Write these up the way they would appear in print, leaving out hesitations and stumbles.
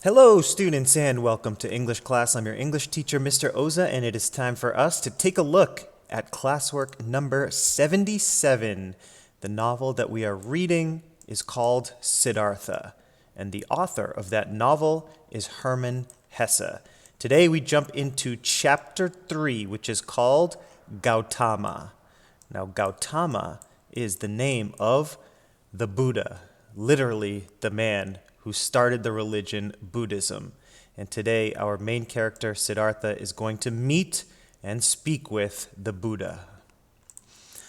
Hello, students, and welcome to English class. I'm your English teacher, Mr. Oza, and it is time for us to take a look at classwork number 77. The novel that we are reading is called Siddhartha, and the author of that novel is Hermann Hesse. Today we jump into chapter 3, which is called Gautama. Now, Gautama is the name of the Buddha, literally the man who started the religion Buddhism. And today our main character, Siddhartha, is going to meet and speak with the Buddha.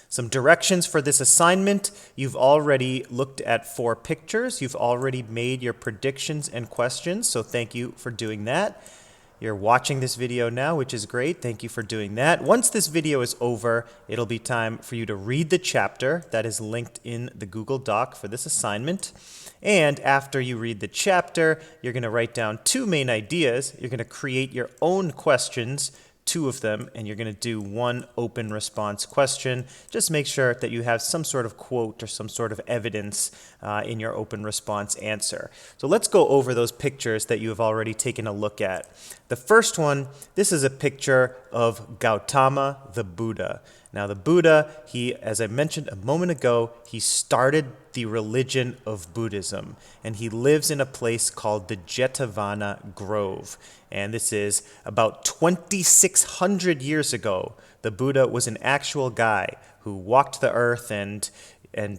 Some directions for this assignment. You've already looked at 4 pictures. You've already made your predictions and questions, so thank you for doing that. You're watching this video now, which is great. Thank you for doing that. Once this video is over, it'll be time for you to read the chapter that is linked in the Google Doc for this assignment. And after you read the chapter, you're going to write down 2 main ideas. You're going to create your own questions, 2 of them, and you're going to do 1 open response question. Just make sure that you have some sort of quote or some sort of evidence in your open response answer. So let's go over those pictures that you have already taken a look at. The first one, this is a picture of Gautama, the Buddha. Now the Buddha, as I mentioned a moment ago, he started the religion of Buddhism, and he lives in a place called the Jetavana Grove. And this is about 2,600 years ago. The Buddha was an actual guy who walked the earth and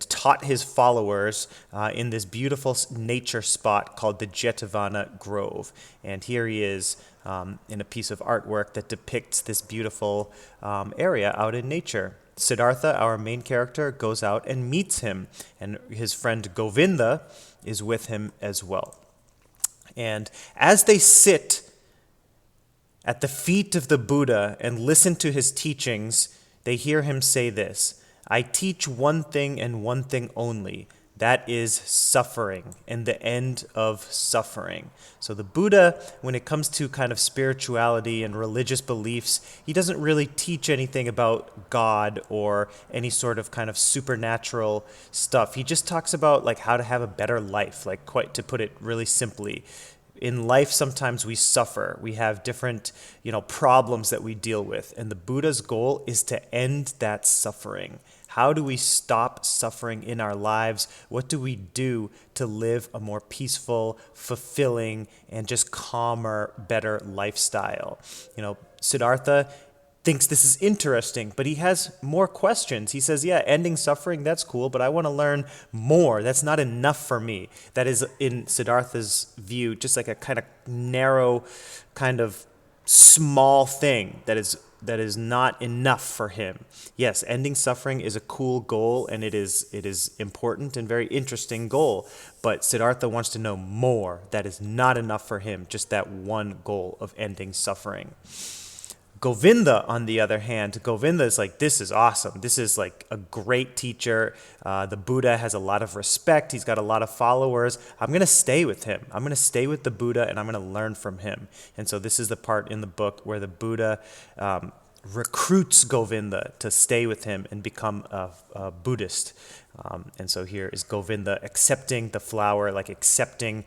taught his followers in this beautiful nature spot called the Jetavana Grove. And here he is in a piece of artwork that depicts this beautiful area out in nature. Siddhartha, our main character, goes out and meets him, and his friend Govinda is with him as well. And as they sit at the feet of the Buddha and listen to his teachings, they hear him say this: "I teach one thing and one thing only. That is suffering and the end of suffering." So the Buddha, when it comes to kind of spirituality and religious beliefs, he doesn't really teach anything about God or any sort of kind of supernatural stuff. He just talks about like how to have a better life, like quite to put it really simply. In life, sometimes we suffer. We have different, problems that we deal with. And the Buddha's goal is to end that suffering. How do we stop suffering in our lives? What do we do to live a more peaceful, fulfilling, and just calmer, better lifestyle? Siddhartha thinks this is interesting, but he has more questions. He says, yeah, ending suffering, that's cool, but I want to learn more. That's not enough for me. That is, in Siddhartha's view, just like a kind of narrow, kind of small thing that is not enough for him. Yes, ending suffering is a cool goal, and it is important and very interesting goal, but Siddhartha wants to know more. That is not enough for him, just that one goal of ending suffering. Govinda, on the other hand, Govinda is like, this is awesome. This is like a great teacher. The Buddha has a lot of respect. He's got a lot of followers. I'm going to stay with him. I'm going to stay with the Buddha, and I'm going to learn from him. And so this is the part in the book where the Buddha recruits Govinda to stay with him and become a Buddhist. And so here is Govinda accepting the flower, like accepting,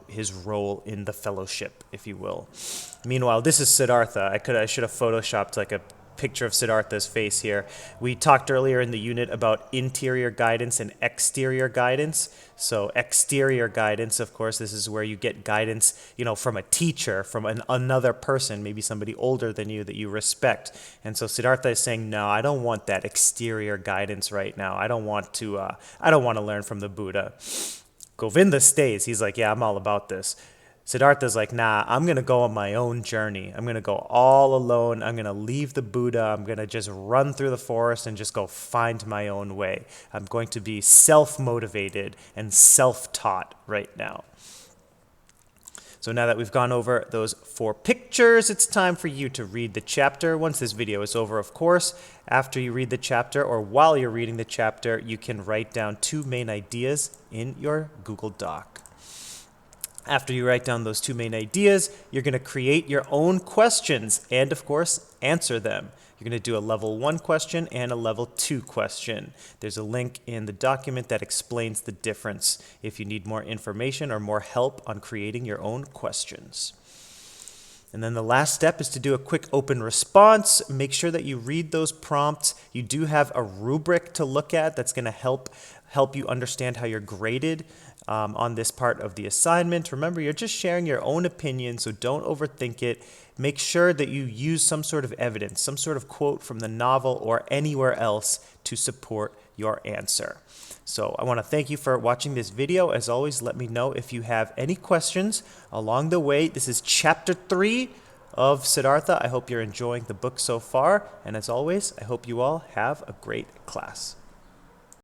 his role in the fellowship, if you will. Meanwhile, this is Siddhartha. I should have photoshopped like a picture of Siddhartha's face here. We talked earlier in the unit about interior guidance and exterior guidance. So exterior guidance, of course, this is where you get guidance, from a teacher, from another person, maybe somebody older than you that you respect. And so Siddhartha is saying, no, I don't want that exterior guidance right now. I don't want to learn from the Buddha. Govinda stays. He's like, yeah, I'm all about this. Siddhartha's like, nah, I'm going to go on my own journey. I'm going to go all alone. I'm going to leave the Buddha. I'm going to just run through the forest and just go find my own way. I'm going to be self-motivated and self-taught right now. So now that we've gone over those 4 pictures, it's time for you to read the chapter. Once this video is over, of course, after you read the chapter or while you're reading the chapter, you can write down 2 main ideas in your Google Doc. After you write down those 2 main ideas, you're going to create your own questions and, of course, answer them. You're going to do a level 1 question and a level 2 question. There's a link in the document that explains the difference if you need more information or more help on creating your own questions. And then the last step is to do a quick open response. Make sure that you read those prompts. You do have a rubric to look at that's going to help you understand how you're graded on this part of the assignment. Remember, you're just sharing your own opinion, so don't overthink it. Make sure that you use some sort of evidence, some sort of quote from the novel or anywhere else to support your answer. So I want to thank you for watching this video. As always, let me know if you have any questions along the way. This is chapter 3 of Siddhartha. I hope you're enjoying the book so far. And as always, I hope you all have a great class.